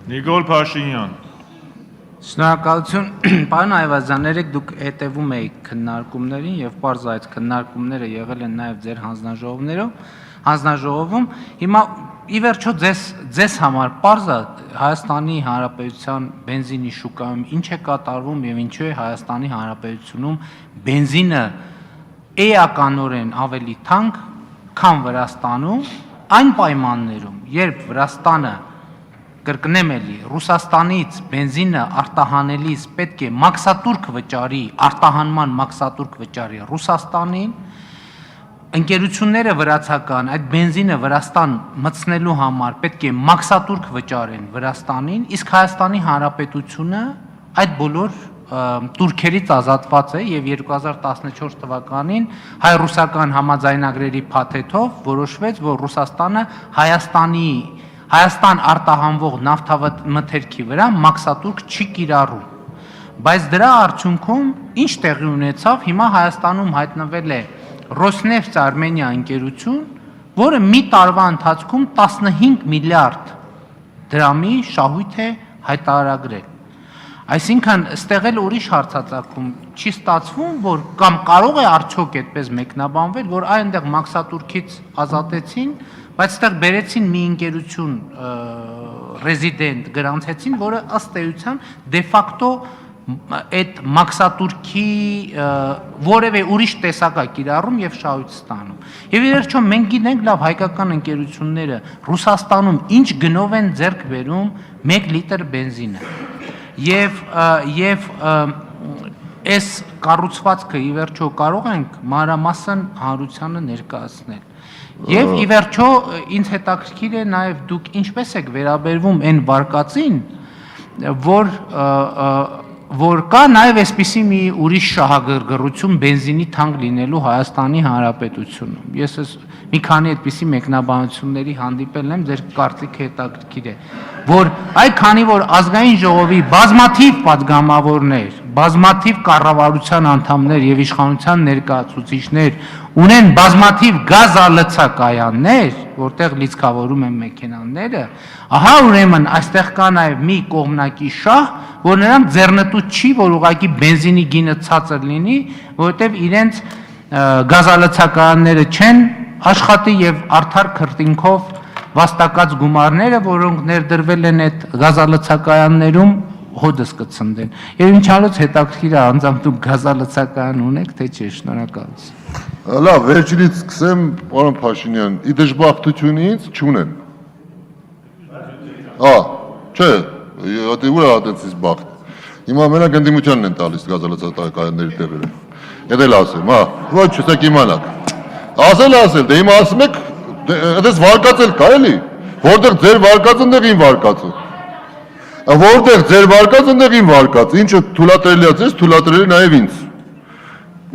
Նիկոլ Փաշինյան։ Շնորհակալություն, պարոն Այվազյան, երեք դուք հետևում եք քննարկումներին եւ պարզ այդ քննարկումները եղել են նաեւ ձեր հանձնաժողովում։ Հիմա ի վերջո ձեզ համար պարզ է Հայաստանի Հանրապետության բենզինի շուկայում ինչ է կատարվում եւ ինչու է Հայաստանի Հանրապետությունում բենզինը էականորեն ավելի թանկ, քան Վրաստանում, այն պայմաններում, երբ Վրաստանը կրկնեմ էլի, Ռուսաստանից բենզինը արտահանելիս պետք է մաքսատուրք վճարի, արտահանման մաքսատուրք վճարի Ռուսաստանին, ընկերությունները վրացական այդ բենզինը Վրաստան մտցնելու համար պետք է մաքսատուրք վճարեն Վրաստանին, իսկ Հայաստանի Հանրապետությունը այդ բոլոր турքերից ազատված է եւ 2014 թվականին հայ-ռուսական համաձայնագրերի փաթեթով որոշվեց, որ Ռուսաստանը Հայաստան արտահանվող նավթամթերքի վրա մաքսատուրք չի կիրառում, բայց դրա արդյունքում ինչ տեղի ունեցավ, հիմա Հայաստանում հայտնվել է Ռոսնեֆթ Արմենիա ընկերություն, որը մի տարվա ընթացքում 15 միլիարդ դրամի շահույթ է հայտարարագրել։ Այսինքն, ստեղ էլ ուրիշ հարցածագում չի ստացվում, որ կամ կարող է արդյոք այդպես մեկնաբանվել, որ այնտեղ մաքսատուրքից ազատեցին, բայց ստեղ բերեցին մի ընկերություն ռեզիդենտ գրանցեցին, որը ըստ էության դե ֆակտո այդ մաքսատուրքի որևէ ուրիշ տեսակ է կիրառում եւ շահույթ ստանում։ Եվ ի վերջո մենք գիտենք լավ հայկական ընկերությունները Ռուսաստանում ինչ գնով են ձեռք բերում 1 լիտր բենզինը։ Եվ այս կառուցվածքը ի վերջո կարող ենք մանրամասն հանրությանը ներկայացնել։ Եվ ի վերջո ինձ հետաքրքիր է նաև դուք ինչպես եք վերաբերվում այն վարկածին, որ կա նաև այսպիսի մի ուրիշ շահագրգռություն բենզինի թանկ լինելու Հայաստանի Հանրապետությունում։ Ես մի քանի այդպիսի մեկնաբանությունների հանդիպել եմ, ձեր կարծիքը հետաքրքիր է, որ այ քանի որ ազգային ժողովի բազմաթիվ պատգամավորներ, բազմաթիվ կառավարության անդամներ եւ իշխանության ներկայացուցիչներ ունեն բազմաթիվ գազալցակայաններ, որտեղ լիցքավորում են մեքենաները, ահա ուրեմն այստեղ կա նաև մի կողմնակի շահ, որ նրանց ձեռնտու չի, որ ուղղակի բենզինի գինը ցածր լինի, որովհետև իրենց գազալցակայանները չեն աշխատի եւ արդար քրտինքով վաստակած գումարները, որոնք ներդրվել են այդ գազալցակայաններում հոդս կցնդեն։ Եվ ինչ արած հետաքրքիր է անձամբ դուք գազալցակայան ունեք, թե չէ, շնորհակալություն։ Լավ, վերջինից սկսեմ, պարոն Փաշինյան, ի դժբախտություն ինձ չունեմ։ Չէ, դե ուր է այդպես բախտ։ Հիմա մենակ ընդդիմությանն են տալիս գազալցակայանների տեղերը։ Էդ էլ ասեմ, ոչ, չսեք իմանաք։ Ասել, դե հիմա ասում եք, այդպես վարկածել կա էլի, որտեղ ձեր վարկածը, ընդեղ իմ վարկածը։ Որտեղ ձեր վարկածը, ընդեղ իմ վարկածը, ինչը թույլատրելի է ձեզ, թույլատրելի նաև ինձ։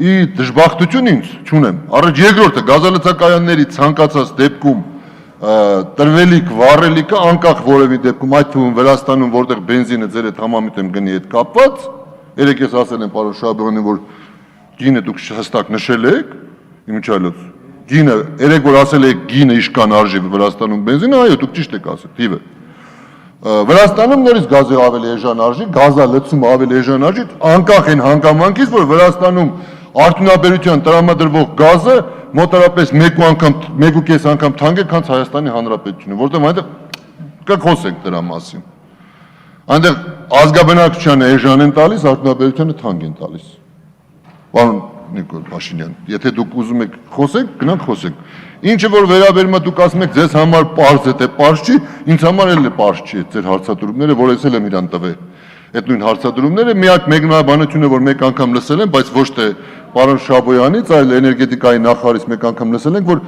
Ի դժբախտություն ինձ չունեմ։ Առաջ երկրորդը գազալցակայանների ցանկացած դեպքում տրվելիք, վառելիքը անկախ որևէ դեպքում, այդ թվում Վրաստանում, որտեղ բենզինը ձեր հետ համամիտ եմ գնի հետ կապված, երեք ես ասել եմ պարոն Շահբյանին, որ գինը դուք հստակ նշել եք, իմիջայլոց, գինը, երեք որ ասել եք գինը իշքան արժի Վրաստանում բենզինը, այո, դուք ճիշտ եք ասել, թիվը։ Վրաստանում նորից գազը ավելի էժան արժի, գազալցումը ավելի էժան արժի, անկախ են հանգամանքից, որ Վրաստանում արդյունաբերության տրամադրվող գազը մոտարապես 1.5 անգամ թանկ է, քան Հայաստանի Հանրապետությունը, որտեղ այնտեղ կխոսենք դրա մասին։ Այնտեղ ազգաբնակչությանը էժան են տալիս, արդյունաբերությանը թանկ են տալիս։ Պարոն Նիկոլ Փաշինյան, եթե դուք ուզում եք խոսենք, գնանք խոսենք։ Ինչը որ վերաբերում է դուք ասում եք ձեզ համար պարզ է, թե պարզ չի, ինձ համար էլ պարզ չի ձեր հարցադրումները, որ ես էլ եմ իրան տվել։ Այդ նույն հարցադրումները միակ մեկնաբանությունը, որ մեկ անգամ լսել եմ, բայց ոչ թե պարոն Շաբոյանից, այլ էներգետիկայի նախարարից մեկ անգամ լսել ենք, որ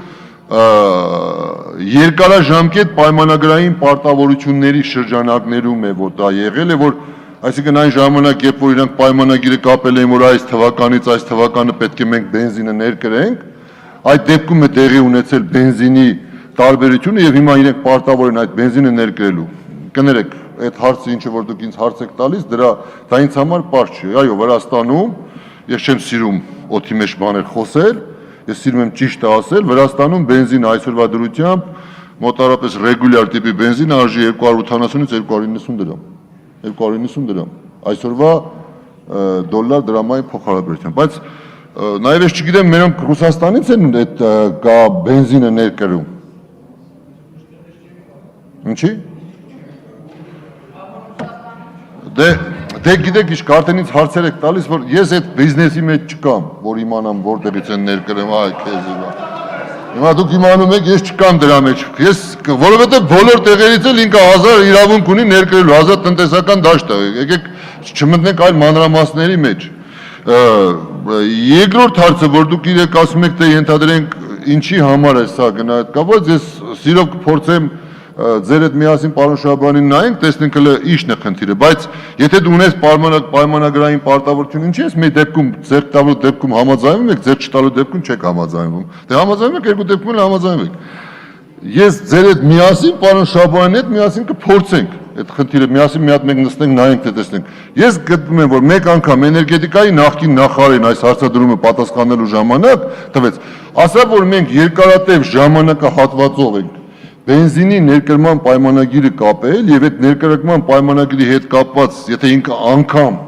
երկարաժամկետ պայմանագրային պարտավորությունների շրջանակներում է, որ դա եղել է, որ այսինքն այն ժամանակ, երբ որ իրանք պայմանագիրը կապել են, որ այս թվականից այս թվականը պետք է մենք բենզինը ներկրենք, այդ դեպքում է տեղի ունեցել բենզինի տարբերությունը եւ հիմա իրենք պարտավոր են այդ բենզինը ներկրելու։ Կներեք, այդ հարցը ինչը որ դուք ինձ հարց եք տալիս, դա ինձ համար պարզ չի։ Այո, Վրաստանում ես չեմ սիրում օդի մեջ բաներ խոսել, ես սիրում եմ ճիշտը ասել, Վրաստանում բենզինը այսօրվա դրությամբ մոտարապես ռեգուլյար տիպի բենզինը արժի 280-ից 290 դրամ։ 290 դրամ։ Այսօրվա դոլար դրամային փոխհարաբերությամբ, բայց նաև ես չգիտեմ մենակ Ռուսաստանից են այդ կա բենզինը ներկրում։ Ինչի՞։ Դե գիտեք ինչ արդեն ինձ հարցեր եք տալիս, որ ես այդ բիզնեսի մեջ չկամ, որ իմանամ որտեղից են ներկրում, այ քեզ։ Հիմա դուք իմանում եք, ես չկամ դրա մեջ։ Ես որովհետև բոլոր տեղերից էլ ինքը հազար իրավունք ունի ներկրելու, ազատ տնտեսական դաշտ է։ Եկեք չմտնենք այլ մանրամասների մեջ։ Երկրորդ հարցը, որ դուք իրեք ասում եք, թե ենթադրենք ինչի համար է սա գնահատակված, ես սիրով կփորձեմ ձեր հետ միասին պարոն Շաբյանին նայենք, տեսնենք հələ ինչն է խնդիրը, բայց եթե դու ունես պայմանագրային պարտավորություն, ինչի՞ ես մի դեպքում ձեռք տալու դեպքում համաձայնում եք, ձեռք չտալու դեպքում չեք համաձայնվում։ Դե համաձայնում եք, երկու դեպքում էլ համաձայնում եք։ Ես ձեր հետ միասին պարոն Շաբյանի հետ միասին կփորձենք այդ խնդիրը միասին մի հատ մենք նստենք նայենք թե տեսնենք։ Ես գտնում եմ, որ մեկ անգամ էներգետիկայի նախկին նախարարին այս հարցադրումը պատասխանելու ժամանակ տվեց, ասա որ մենք երկարատև ժամանակահատվածով ենք բենզինի ներկրման պայմանագիրը կապել եւ այդ ներկրման պայմանագիրի հետ կապված, եթե ինքը անգամ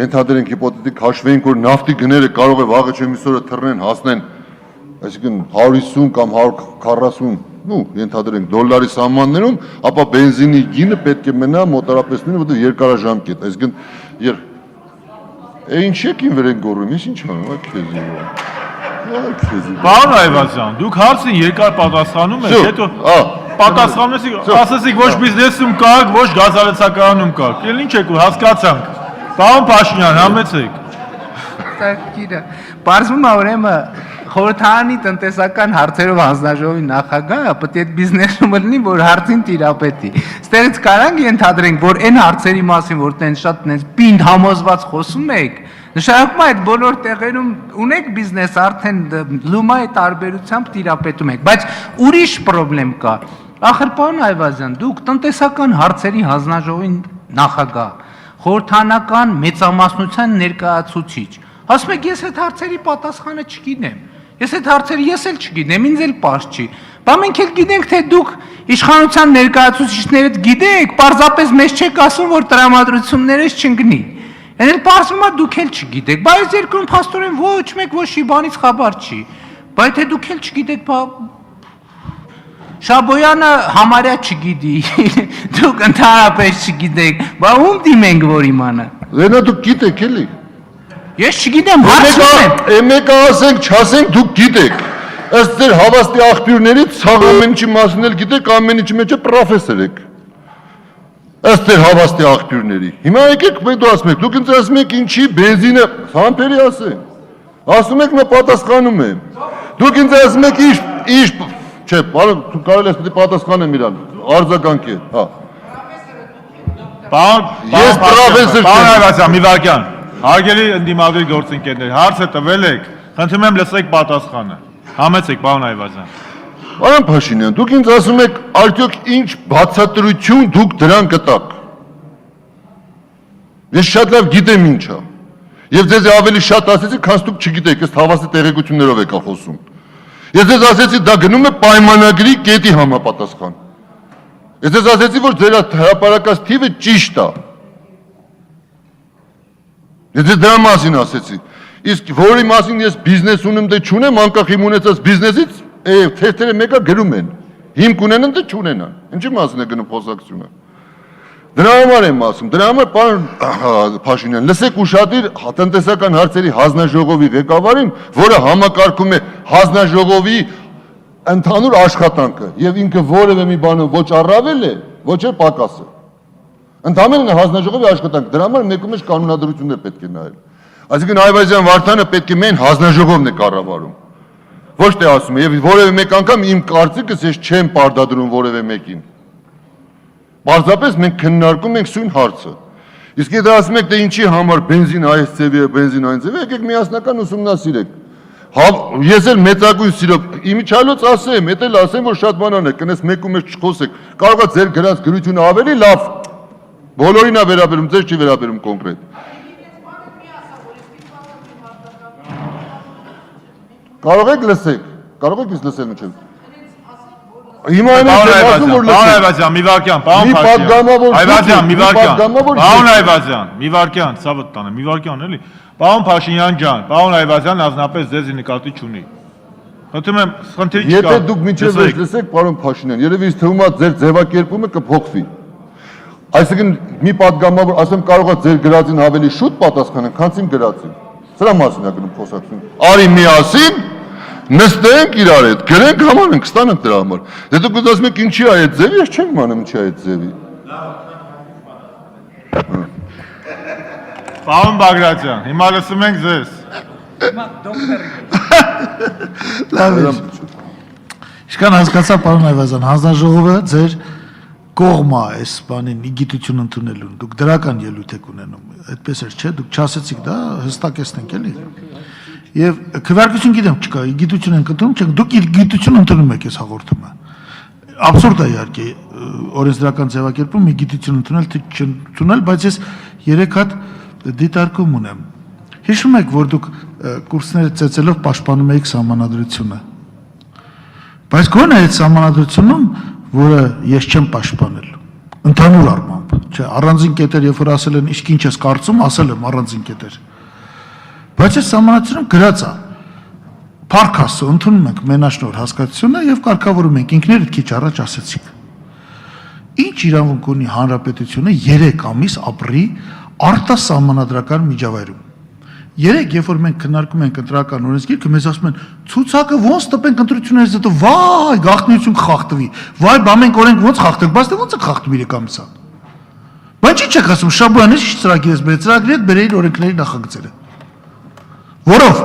ենթադրենք հիպոթետիկ հաշվենք, որ նավթի գները կարող է վաղը չէ միսօրը թռնեն, հասնեն, այսինքն 150 կամ 140, ենթադրենք դոլարի սահմաններում, ապա բենզինի գինը պետք է մնա մոտարապես նույնը, որտեղ երկարաժամկետ, այսինքն ինչ եք ին վեր են գոռում, ես ինչ անում, քեզի։ Պարոն Այվազյան, դուք հարցին երկար պատասխանում եք, հետո պատասխանում եք, ասացիք ոչ բիզնեսում կաք, ոչ գազալեցականում կաք, էլ ինչ եք հասկացանք։ Պարոն Փաշինյան, համեցեք։ Պարզվում է ուրեմն խորհրդարանի տնտեսական հարցերով հանձնաժողովի նախագահը պետք է բիզնեսում լինի, որ հարցին տիրապետի։ Ստերից կարանք ենթադրենք, որ այն հարցերի մասին, որ տեն շատ նենց պինդ համոզված խոսում եք, նշանակում է այդ բոլոր տեղերում ունեք բիզնես, արդեն լումայի տարբերությամբ տիրապետում եք, բայց ուրիշ պրոբլեմ կա։ Ախր պարոն Այվազյան, դուք տնտեսական հարցերի հանձնաժողովի նախագահ, խորհրդանական մեծամասնության ներկայացուցիչ, ասում եք ես այդ հարցերի պատասխանը չգիտեմ։ Ես այդ հարցերը ես էլ չգիտեմ, ինձ էլ պարզ չի։ Բա մենք էլ գիտենք, թե դուք իշխանության ներկայացուցիչներդ գիտեք, պարզապես մեզ չեք ասում, որ տրամադրություններս չընկնի։ Այն էլ պարզվում է դուք էլ չգիտեք, բայց երկրում փաստորեն ոչ մեկ ոչի բանից խաբար չի։ Բայց թե դուք էլ չգիտեք, բա Շաբոյանը համարյա չգիտի, դուք ընդհանրապես չգիտեք, բա ում դիմենք, որ իմանա։ Լենա դուք գիտեք էլի։ Ես չգիտեմ, հարցնում եմ։ Մեկը ասենք, չասենք, դուք գիտեք։ Ըստ ձեր հավաստի աղբյուրներից ցավ ամեն ինչի մասին էլ գիտեք, ամեն ինչի մեջ պրոֆեսոր եք։ Ըստ ձեր հավաստի աղբյուրների։ Հիմա եկեք մենք դու ասում եք, դուք ինձ ասում եք ինչի բենզինը համբերի ասեն։ Ասում եք մը պատասխանում եմ։ Դուք ինձ ասում եք ինչ չէ, պարոն, դու կարելի ես պետք է պատասխանեմ իրան, արձագանքի, հա։ Ես պրոֆեսոր Պարոն Այվազյան, մի վարքյան։ Հարգելի ընդդիմադիր գործընկերներ, հարցը տվել եք, խնդրում եմ լսեք պատասխանը։ Համեցեք, պարոն Այվազյան։ Պարոն Փաշինյան, դուք ինձ ասում եք, արդյոք ինչ բացատրություն դուք դրան կտաք։ Ես շատ լավ գիտեմ ինչ է։ Եվ ձեզ ավելի շատ ասեցի, քան դուք չգիտեք, ըստ հավաստի տեղեկություններով եք խոսում։ Ես ձեզ ասեցի, դա գնում է պայմանագրի կետի համապատասխան։ Ես ձեզ ասեցի, որ ձեր հրապարակած թիվը ճիշտ է։ Ես ձեզ դրա մասին ասեցի։ Իսկ որի մասին ես բիզնես ունեմ, դե չունեմ, անկախ իմ ունեցած բիզնեսից, թերթերը մեկը գրում են։ Հիմք ունենան, դե չունենան։ Ինչի մասին է գնում խոսակցությունը։ Դրա համար եմ ասում, դրա համար պարոն Փաշինյան, լսեք ուշադիր տնտեսական հարցերի հանձնաժողովի ղեկավարին, որը համակարգում է հանձնաժողովի ընդհանուր աշխատանքը եւ ինքը որևէ մի բանով ոչ առավել է, ոչ էլ պակաս է։ Ընդհանրապես հանձնաժողովի աշխատանք, դրա համար մեկու մեջ կանոնադրություններ պետք է նայել։ Այսինքն Այվազյան Վարդանը պետք է մեն հանձնաժողովն է կառավարում։ Ոչ թե ասում է, եւ որևէ մեկ անգամ իմ կարծիքս ես չեմ պարտադրում որևէ մեկին։ Պարզապես մենք քննարկում ենք սույն հարցը։ Իսկ եթե ասում եք, թե ինչի համար բենզին այս ծևի է, բենզին այն ծևի է, եկեք միասնական ուսումնասիրեք։ Ես էլ մեծագույն սիրով իմիջիալոց ասեմ, էդ էլ ասեմ, որ շատ բանան է, կնես մեկու մեջ չխոսեք։ Կարող է ձեր գրած գրությունը ավելի լավ բոլորին է վերաբերում, ձեզ չի վերաբերում կոնկրետ։ Կարող եք լսեք, կարող եք ինձ լսել մինչև։ Հիմա այն եմ ասում, որ Պարոն Այվազյան, մի վարքյան, պարոն Փաշինյան։ Այվազյան, մի վարքյան։ Պարոն Այվազյան, մի վարքյան, ցավդ տանը, մի վարքյան էլի։ Պարոն Փաշինյան ջան, պարոն Այվազյան ազնապես ձեզ նկատի չունի։ Խնդրում եմ, խնդիր չկա։ Եթե դուք մինչև վերջ լսեք, պարոն Փաշինյան, երևի ինձ թվում է ձեր ձևակերպումը կփոխվի։ Այսինքն մի պատգամավոր, ասեմ, կարող է ձեր գրածին ավելի շուտ պատասխանել, քան իմ գրածին։ Սրա մասին է գնում խոսակցություն։ Արի միասին նստենք իրար հետ, գրենք համանենք, ստանանք դրա համար։ Դե դուք ասում եք ինչի է այդ ձևի, ես չեմ իմանում ինչի է այդ ձևի։ Պարոն Բագրատյան, հիմա լսում ենք ձեզ։ Հիմա դոկտորի։ Լավ է։ Իշքան հասկացա, պարոն Այվազյան, հանձնաժողովը ձեր կողմը այս բանին իգիտություն ընդունելուն, դուք դրական ելույթ եք ունենում, այդպես էր, չէ, դուք չասեցիք դա, հստակեցնենք էլի։ Եվ քվեարկություն գիտեմ չկա, իգիտություն ենք ընդունում, չենք, դուք իգիտություն ընդունում եք այս հաղորդումը։ Աբսուրդ է իհարկե, օրենսդրական ձևակերպում իգիտություն ընդունել թե չընդունել, բայց ես 3 հատ դիտարկում ունեմ։ Հիշում եք, որ դուք կուրսները ծեծելով պաշտպանում եք սահմանադրությունը։ Բայց գոնե այդ սահմանադրությունում, որը ես չեմ պաշտպանել, ընդհանուր առմամբ, չէ, առանձին կետեր, երբ որ ասել են, իսկ ինչ ես կարծում, ասել եմ առանձին կետեր։ Բայց այս սահմանադրությունում գրած է, փառք Աստծո, ընդունում ենք մենաշնորհ հասկացությունը եւ կարգավորում ենք, ինքներդ քիչ առաջ ասեցիք։ Ինչ իրավունք ունի հանրապետությունը 3 ամիս ապրի արտասահմանադրական միջավայրում։ 3, երբ որ մենք քննարկում ենք ընտրական օրենսգիրքը, մեզ ասում են, ցուցակը ոնց տպենք ընտրություններից հետո, վայ, գաղտնիություն կխախտվի, վայ, բա մենք օրենք ոնց խախտենք, բայց դե ոնց է խախտում 3 ամիսա։ Բայց ինչ եք ասում, Շաբոյան, ի՞նչ ծրագիր ես բերել, ծրագրի հետ բերեին օրենքների նախագծերը։ Որով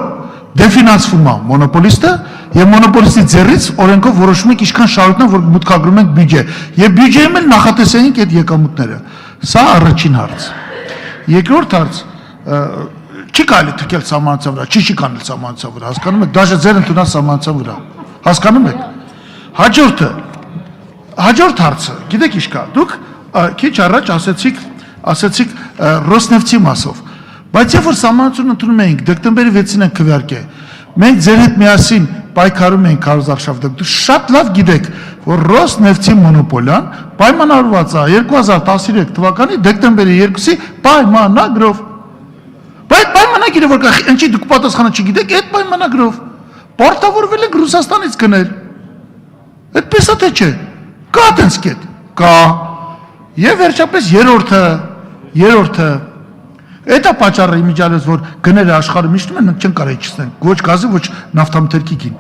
դեֆինանսվում է մոնոպոլիստը եւ մոնոպոլիստի ձեռից օրենքով որոշում եք ինչքան շահույթն որ մուտքագրում ենք բյուջե եւ բյուջեում էլ նախատեսենք այդ եկամուտները։ Սա առաջին հարց։ Երկրորդ հարց չի կարելի թքել սահմանության վրա, չի կանել սահմանության վրա, հասկանում եք, դաժե ձեր ընդունած սահմանության վրա։ Հասկանում եք։ Հաջորդ հարցը, գիտեք ինչ կա, դուք քիչ առաջ ասեցիք Ռոսնեֆտի մասով, բայց երբ որ սահմանություն ընդունում էինք, դեկտեմբերի 6-ին ենք քվեարկել, մենք ձեր հետ միասին պայքարում էինք Քարոզարշավտը, դուք շատ լավ գիտեք, որ Ռոսնեֆտի մոնոպոլիան պայմանավորված է 2013 թվականի դեկտեմբերի 2-ի պայմանագրով։ Բայց պայմանագիրը որ կա, ինչի դուք պատասխանը չգիտեք, այդ պայմանագրով պարտավորվել եք Ռուսաստանից գնել։ Այդպես է թե չէ։ Կա տենց կետ։ Կա։ Եվ վերջապես երրորդը Այդ է պատճառը իմիջիալից, որ գները աշխարհում իջնում են, չեն կարող իջցնեն, ոչ գազի, ոչ նավթամթերքի։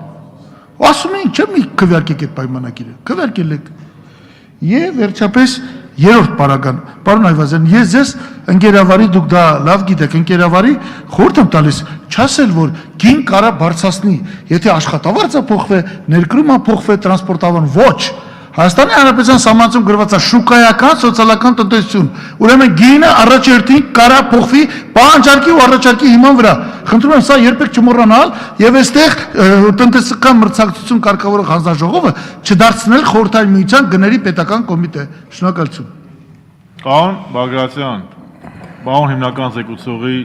Ասում են, չէ՞ մի քվեարկեք այդ պայմանագիրը, քվեարկել եք։ Եվ վերջապես երրորդ պարագան, պարոն Այվազյան, ես ձեզ ընկերավարի, դուք դա լավ գիտեք, ընկերավարի խորհուրդ եմ տալիս, չասել, որ գին կարա բարձրացնի, եթե աշխատավարձը փոխվի, ներկրումը փոխվի, տրանսպորտավան, ոչ։ Հայաստանի Հանրապետության սահմանադրում գրված է շուկայական սոցիալական տնտեսություն։ Ուրեմն գինը առաջերտին կարա փոխվի պահանջարկի ու առաջարկի հիման վրա։ Խնդրում եմ սա երբեք չմոռանալ եւ այստեղ տնտեսական մրցակցություն կարգավորող հանձնաժողովը չդարձնել խորհրդային միության գների պետական կոմիտե։ Շնորհակալություն։ Պարոն Բագրատյան, պարոն հիմնական զեկուցողի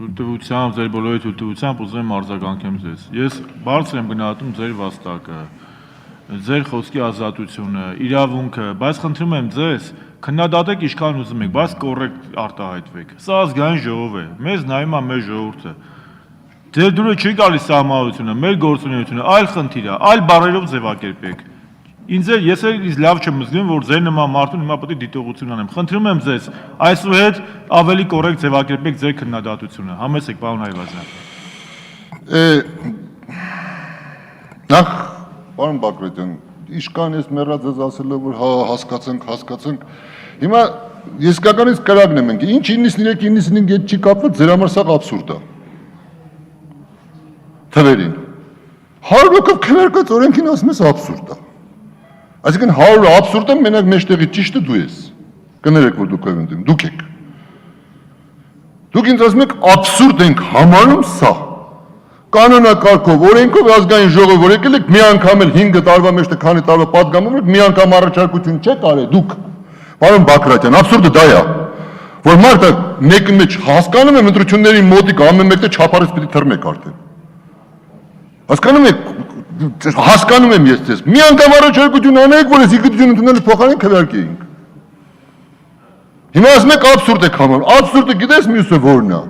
թույլտվությամբ, ձեր բոլորի թույլտվությամբ ուզում եմ արձագանքեմ ձեզ։ Ես բարձր եմ գնահատում ձեր վաստակը, ձեր խոսքի ազատությունը, իրավունքը, բայց խնդրում եմ ձեզ, քննադատեք ինչքան ուզում եք, բայց կոռեկտ արտահայտվեք։ Սա ազգային ժողով է, մեզ նայում է մեր ժողովուրդը։ Ձեր դուրը չի գալիս սահմանությունը, մեր գործունեությունը, այլ խնդիր է, այլ բառերով ձևակերպեք։ Ես լավ չեմ զգում, որ ձեր նման մարդուն հիմա պետք է դիտողություն անեմ։ Խնդրում եմ ձեզ, այսուհետ ավելի կոռեկտ ձևակերպեք ձեր քննադատությունը։ Համեցեք, պարոն Այվազյան։ Նախ Պարոն Բագրատյան, իշքան ես մեռած ես ասելով, որ հասկացանք, հիմա ես իսկականից կրակն եմ ենք, ինչ 93-95 հետ չի կապված, ձեր համար սա աբսուրդ է, թվերին, 100 հոգով քվեարկած օրենքին ասում ես աբսուրդ է, այսինքն 100 աբսուրդ է, մենակ մեջտեղի ճիշտը դու ես, կներեք, որ դուք եմ դուք եք, դուք ինձ ասում եք աբսուրդ ենք համարում սա, կանոնակարգով, օրենքով ազգային ժողով, որ եկել եք մի անգամ էլ 5 տարվա մեջ թե քանի տարվա պատգամում եք, մի անգամ առաջարկություն չեք արել դուք։ Պարոն Բագրատյան, աբսուրդը դա է, որ մարդը մեկի մեջ հասկանում եմ ընտրությունների մոտիկ ամեն մեկը չափարից պիտի թռնեք արդեն։ Հասկանում եք, հասկանում եմ ես ձեզ։ Մի անգամ առաջարկություն անեք, որ այս իգիտությունը ընդունելը փոխանակ քվեարկեինք։ Հիմա ասում եք աբսուրդ եք համարում։ Աբսուրդը գիտես մյուսը որն է։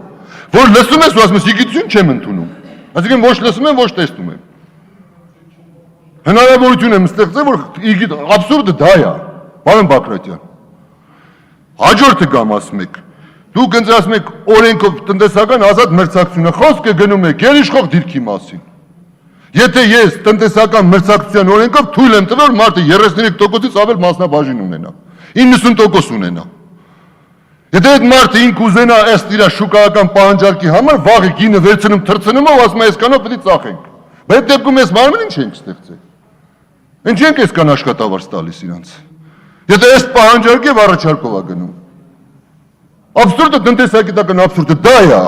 Որ լսում ես ու ասում ես իգիտություն չեմ ընդունում։ Այսինքն ոչ լսում եմ, ոչ տեսնում եմ։ Հնարավորություն եմ ստեղծել, որ աբսուրդը դա է, պարոն Բակրատյան։ Հաջորդը կամ ասում եք, դուք ինձ ասում եք օրենքով տնտեսական ազատ մրցակցությունը, խոսքը գնում է գերիշխող դիրքի մասին։ Եթե ես տնտեսական մրցակցության օրենքով թույլ եմ տվել, մարդը 33%-ից ավել մասնաբաժին ունենա, 90% ունենա։ Եթե այդ մարդը ինք ուզենա ըստ իր շուկայական պահանջարկի համար վաղը գինը վերցնում թրծնում ու ասում է այսքանով պետք է ծախենք։ Բայց դեպքում այս մարմինը ինչ ենք ստեղծել։ Ինչ ենք այսքան աշխատավարձ տալիս իրանց։ Եթե այս պահանջարկի առաջարկով է գնում։ Աբսուրդը տնտեսագիտական աբսուրդը դա է,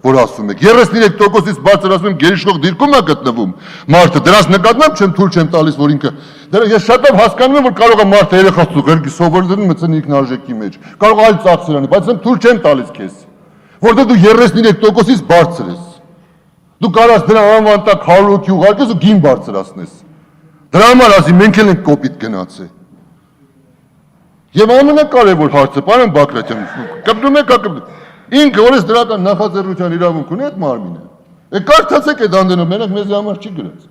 որ ասում եք 33%-ից բարձր ասում եմ գերիշխող դիրքում է գտնվում մարդը, դրանց նկատմամբ չեմ թույլ չեմ տալիս, որ ինքը ես շատ լավ հասկանում եմ, որ կարող է մարդը երեխա ծուղերքի սովորել մտցնի ինքնարժեքի մեջ, կարող է այլ ծախսեր անի, բայց ես թույլ չեմ տալիս քեզ, որտեղ դու 33%-ից բարձր ես։ Դու կարաս դրա անվան տակ 100 հոգի ուղարկես ու գին բարձրացնես։ Դրա համար ասի մենք էլ ենք կոպիտ գնացել։ Եվ ամենակարևոր հարցը, պարոն Բակրատյան, կպնում եք, ինքը որից դրական նախաձեռնության իրավունք ունի այդ մարմինը։ Կարդացեք այդ անդենով, մենակ մեզ համար չի գրած։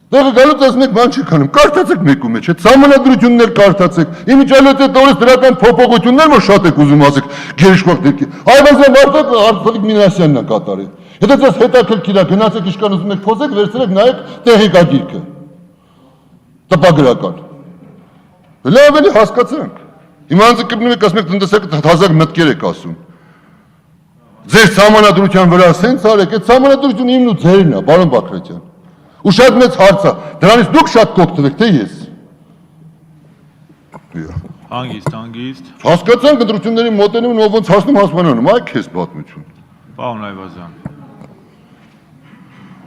Դեղը գալուց ասում եք բան չի քանում, կարդացեք մեկու մեջ, այդ սահմանադրություններ կարդացեք, իմիջիալոց այդ որից դրական փոփոխություններ, որ շատ եք ուզում ասեք, գերիշխող դեպքի։ Այվազան արդյոք Արտակ Մինասյանն է կատարել։ Եթե ձեզ հետաքրքիր է, գնացեք իշքան ուզում եք խոսեք, վերցրեք նայեք տեղեկագիրքը։ Տպագրական։ Լավ էլի հասկացանք։ Հիմա անձը կպնում եք ասում եք տնտեսական հազար մտքեր եք ասում։ Ձեր սահմանադրության վրա սենց արեք, այդ սահմանադրությունը իմն ու ձերն է, պարոն Բակրատյան։ Ու շատ մեծ հարց է, դրանից դուք շատ կօգտվեք, թե ես։ Հանգիստ։ Հասկացանք ընտրությունների մոտենում ով ոնց հասնում հասկանանում, այ քեզ պատմություն։ Պարոն Այվազյան։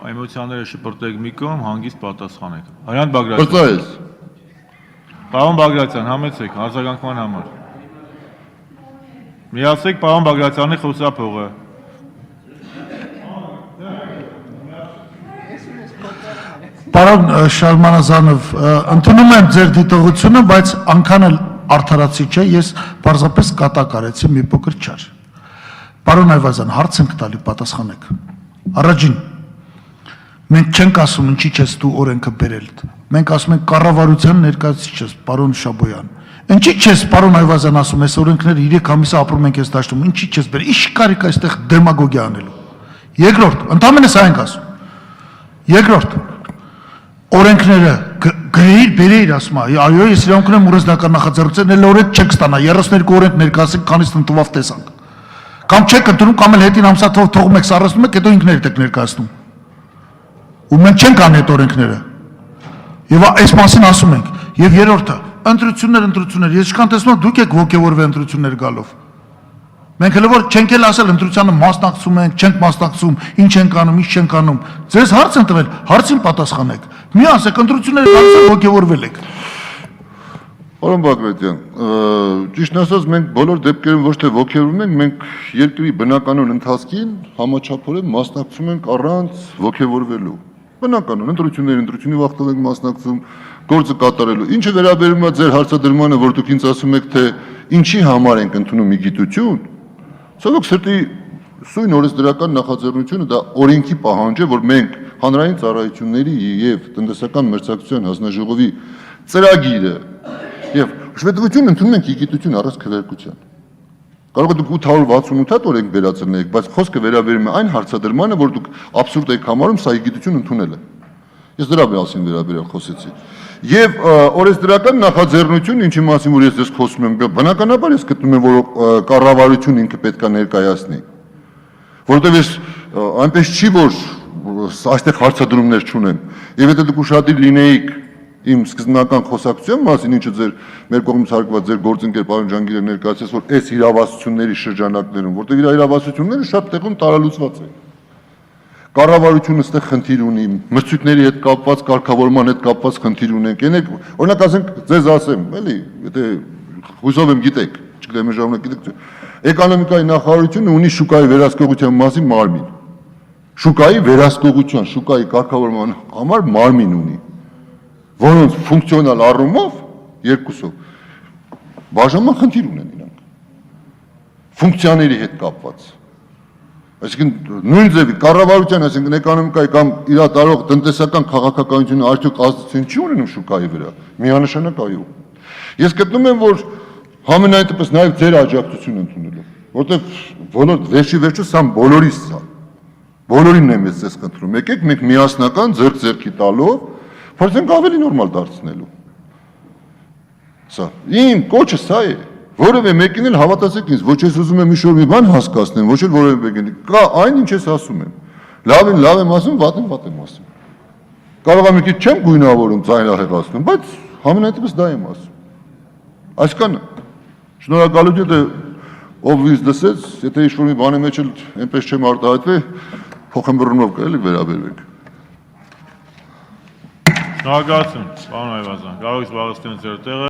Էմոցիաները շփրտեք մի կողմ, հանգիստ պատասխանեք։ Հրանտ Բագրատյան։ Բրծայես։ Պարոն Բագրատյան, համեցեք արձագանքման համար։ Միացեք պարոն Բագրատյանի խոսափողը։ Պարոն Շարմանազանով, ընդունում եմ ձեր դիտողությունը, բայց անգան էլ արդարացի չէ, ես պարզապես կատակարեցի մի փոքր չար։ Պարոն Այվազյան, հարց ենք տալի, պատասխանեք։ Առաջին, մենք չենք ասում ինչի չես դու օրենքը բերել։ Մենք ասում ենք կառավարության ներկայացուցիչ, պարոն Շաբոյան։ Ինչի չես, պարոն Այվազյան, ասում ես օրենքները 3 ամիս ապրում ենք այս դաշտում, ինչի չես բերել։ Ինչ կարիք է այստեղ դեմագոգիա անելու։ Երկրորդ, ընդհանրապես այն ասում։ Երկրորդ, օրենքները գրեիր, բերեիր, ասում է, այո, ես իրավունք ունեմ օրենսդրական նախաձեռնության, էլ օրենք չեք ստանա, 32 օրենք ներկայացեք, քանից ընդունված տեսանք։ Կամ չեք ընդունում, կամ էլ հետին ամսաթվով թողում եք, սառեցնում եք, հետո ինքներդ եք ներկայացնում։ Ու մենք չենք անի այդ օրենքները։ Եվ այս մասին ասում ենք։ Եվ երրորդը, ընտրություններ, ես ինչքան տեսնում եմ, դուք եք ոգևորվել ընտրություններ գալով։ Մենք հələ որ չենք էլ ասել ընտրությանը մասնակցում ենք, չենք մասնակցում, ինչ ենք անում, ինչ չենք անում։ Ձեզ հարց են տվել, հարցին պատասխանեք։ Մի ասեք, ընտրությունները գալիս են ոգևորվել եք։ Պարոն Բակրատյան, ճիշտն ասած մենք բոլոր դեպքերում ոչ թե ոգևորվում ենք, մենք երկրի բնականon ընթացքին համաչափորեն մասնակցում ենք առանց ոգևորվելու։ Բնականon ընտրությունների վաղտով ենք մասնակցում, գործը կատարելու։ Ինչը վերաբերում է ձեր հարցադրմանը, որ դուք ինձ ասում եք, թե ինչի համար ենք ընդունում մի գիտություն, ցավոք սրտի սույն օրենսդրական նախաձեռնությունը դա օրենքի պահանջ է, որ մենք հանրային ծառայությունների եւ տնտեսական մրցակցության հանձնաժողովի ծրագիրը եւ շվեդվություն ընդունում ենք գիտություն առանց քվեարկության։ Կարող է դուք 868 հատ օրենք վերացնեք, բայց խոսքը վերաբերում է այն հարցադրմանը, որ դուք աբսուրդ եք համարում սա գիտություն ընդունելը։ Ես դրա մասին վերաբերյալ խոսեցի։ Եվ օրենսդրական նախաձեռնություն, ինչի մասին որ ես ձեզ խոսում եմ, բնականաբար ես գտնում եմ, որ կառավարությունը ինքը պետք է ներկայացնի։ Որովհետև ես այնպես չի, որ այստեղ հարցադրումներ չունեմ։ Եվ եթե դուք ուշադիր լինեիք իմ սկզբնական խոսակցության մասին, ինչը ձեր մեր կողմից հարկված ձեր գործընկեր պարոն Ջանգիրը ներկայացրեց, որ այս իրավասությունների շրջանակներում, որտեղ իր իրավասությունները շատ տեղում տարալուծված են։ Կառավարությունը այստեղ խնդիր ունի, մրցույթների հետ կապված, կարգավորման հետ կապված խնդիր ունենք։ Ենեք, օրինակ ասենք, ձեզ ասեմ, էլի, եթե հույսով եմ գիտեք, չգիտեմ ժամանակ գիտեք, էկոնոմիկայի նախարարությունը ունի շուկայի վերահսկողության մասին մարմին։ շուկայի վերահսկողության, շուկայի կարգավորման համար մարմին ունի, որոնց ֆունկցիոնալ առումով երկուսով բաժանման խնդիր ունեն իրանք, ֆունկցիաների հետ կապված։ Այսինքն նույն ձևի կառավարության, այսինքն էկոնոմիկայի կամ իր տարող տնտեսական քաղաքականությունը արդյոք ազդեցություն չի ունենում շուկայի վրա, միանշանակ այո։ Ես գտնում եմ, որ համենայն դեպս նաև ձեր աջակցություն ընդունելու, որտեղ բոլոր վերջի սա բոլորիս է։ Բոլորինն եմ ես խնդրում, եկեք մենք միասնական ձեռք-ձեռքի տալով փորձենք ավելի նորմալ դարձնելու։ Սա իմ կոչը սա է, որևէ մեկին էլ հավատացեք ինձ, ոչ ես ուզում եմ ինչ-որ մի բան հասկացնեմ, ոչ էլ որևէ մեկին, կա այն ինչ ես ասում եմ։ Լավին լավ եմ ասում, վատին վատ եմ ասում։ Կարող եմ մի քիչ չեմ գույնավորում, ձայնահեղացնում, բայց համենայնդեպս դա եմ ասում։ Այսքանը։ Շնորհակալություն, ով ինձ լսեց, եթե ինչ-որ մի բանի մեջ էլ այնպես չեմ արտահայտվի, փոխեմբռնումով կարելի վերաբերվենք։ Շնորհակալություն, պարոն Այվազյան, կարող եք զբաղեցնել ձեր տեղը։